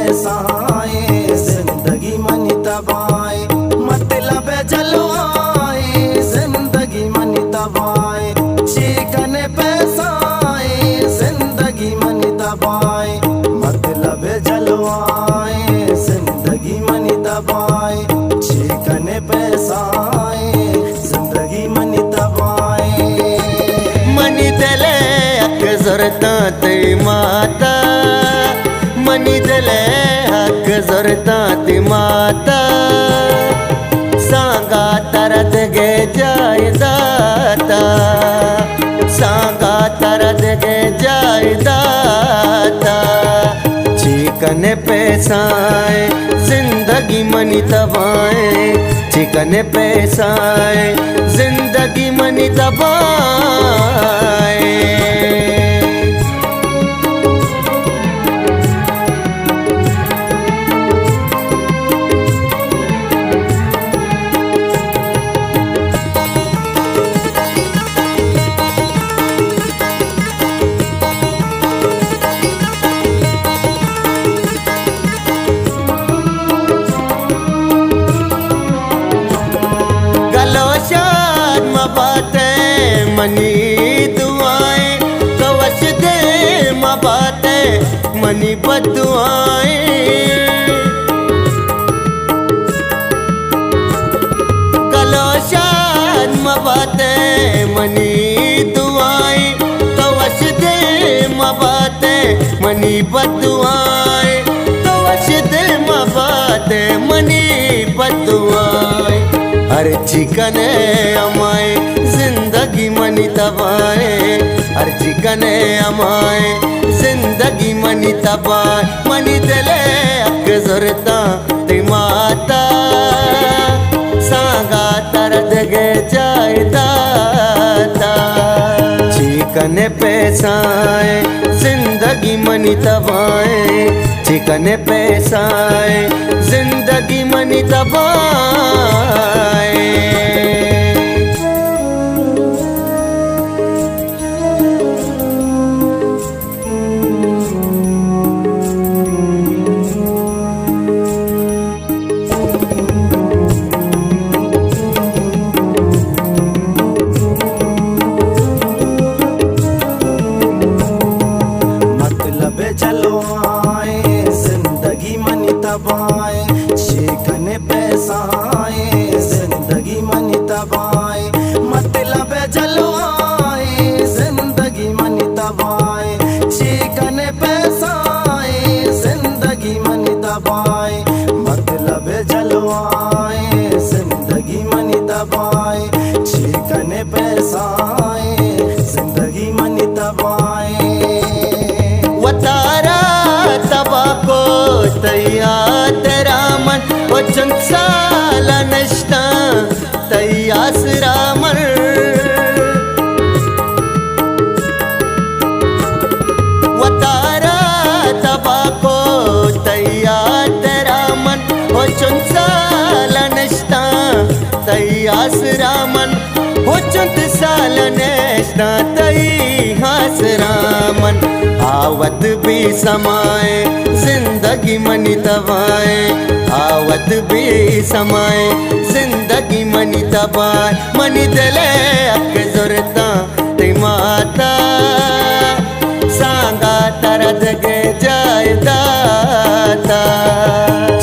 पैसाए जिंदगी मनी तबाए मतलब जलवाए जिंदगी मनी तबाए चिकन पैसाए जिंदगी मनी तबाए मतलब जलवाए जिंदगी मनी तबाए चिकन पैसाए जिंदगी मनी तबाए मनी दले हक जोरता ते माता मनी दले हक जोरता ते माता सांगा तरद गे जायदाता सांगा तरद गे जायदाता चिकन पैसाए जिंदगी मनी तबाए चिकन पैसाए जिंदगी मनी तबाए मनी दुआएं कवच दे माँ बातें मनी बदुआएं कलोशाद माँ बातें मनी दुआएं कवच दे माँ बातें मनी बदुआएं कवच दे माँ बातें मनी बदुआएं हर चिकन अमाए जिंदगी मनी तबाए हर चिकन अमाए जिंदगी मनी तबाए मनी दले हक जोरता ते माता सांगा तरद गे जायदाता चिकन पैसाए जिंदगी मनी तबाए चिकन पैसाए जिंदगी मनी तबाए जलवाए जिंदगी मनी तबाए चिकन पैसाए जिंदगी मनी तबाए मतलब जलवाए जिंदगी मनी तबाए चिकन पैसाए जिंदगी मनी तबाए मतलब जलवाए जिंदगी मनी तबाए चिकन पैसाए जिंदगी मनी तबाए वतारा तबाको तैयार तेरा मन वो चंसाला नश्ता तैयास रामन वतारा तबाको तैयार तेरा मन वो चंसाला नश्ता तैयास रामन वो चंसाला नश्ता तैयास रामन आवत भी समाए जिंदगी मनी तबाए आवत भी समाए जिंदगी मनी तबाए मनी दले हक जोरता ते माता सांगा तरद गे जायदाता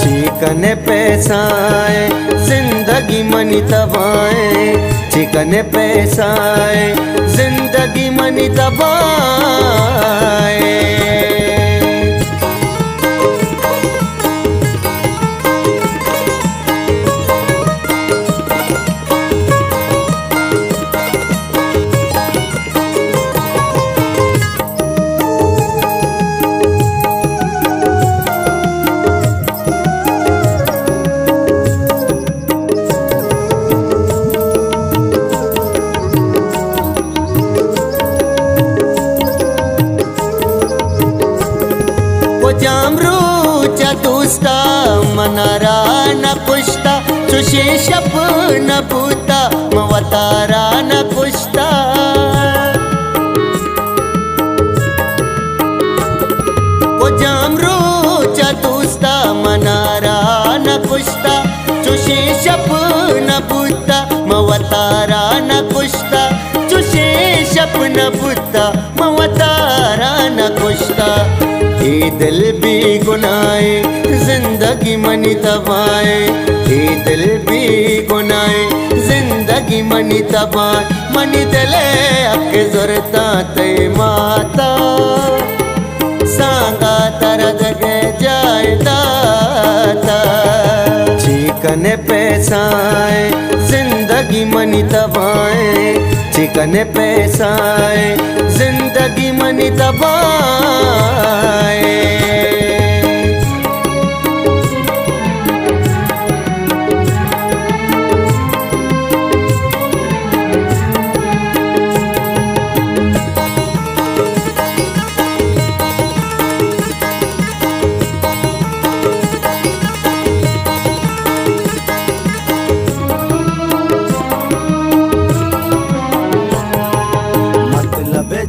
चिकन पैसाए जिंदगी मनी तबाए चिकन पैसाए जिंदगी मनी तबाए दुस्ता मनारा न पुष्टा सुशेषप न पूता मवतारा न पुष्टा वो जामरू चतुस्ता न बूता मवतारा न कुश्ता चुशे शपन बूता मवतारा न कुश्ता ये दिल भी गुनाए जिंदगी मनी तबाए ये दिल भी गुनाए जिंदगी मनी तबाए मनी दिले अके ज़ुरता ते माता सांगा तरद के जाए दाता चिकन पैसाए जिंदगी मनी तबाए चिकन पैसाए जिंदगी मनी तबाए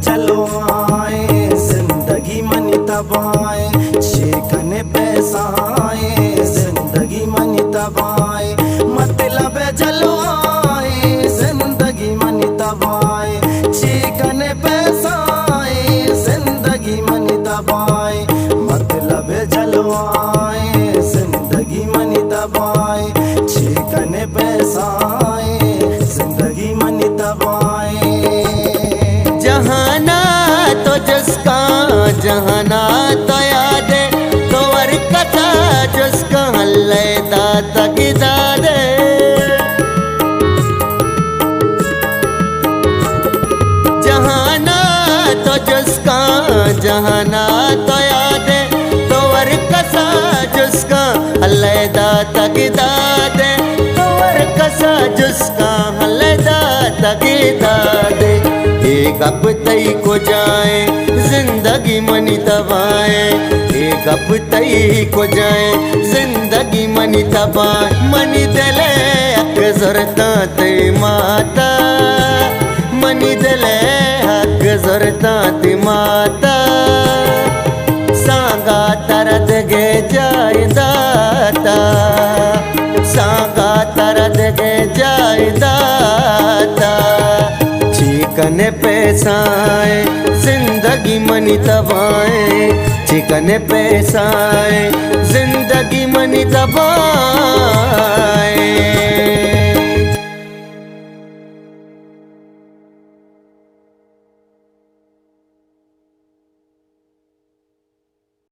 चलो आए जिंदगी मनी तबाए शिकन पैसाए जिंदगी मनी तबाए मतलब चलो आए जिंदगी मनी तबाए शिकन पैसाए जिंदगी मनी तबाए मतलब चलो आए जिंदगी मनी तबाए शिकन पैसाए जिंदगी मनी तबाए जहाना तो जिसका जहाना तो याद तो वर कथा जिसका हल्ले दाता की दादे जहाना तो जिसका जहाना तो याद तो वर कथा जिसका हल्ले दाता की दादे तो वर कथा जिसका हल्ले दाता की दादे एक अब तई को जाए जिंदगी मनी तबाए एक अब तई को जाए जिंदगी मनी तबाए मनी दले हक ज़ुरता ते माता मनी दले हक ज़ुरता ते माता सांगा तरद गे जाए दाता सांगा तरद गे जाए दाता चिकन पैसाए जिंदगी मनी तबाए चिकन पैसाए जिंदगी मनी तबाए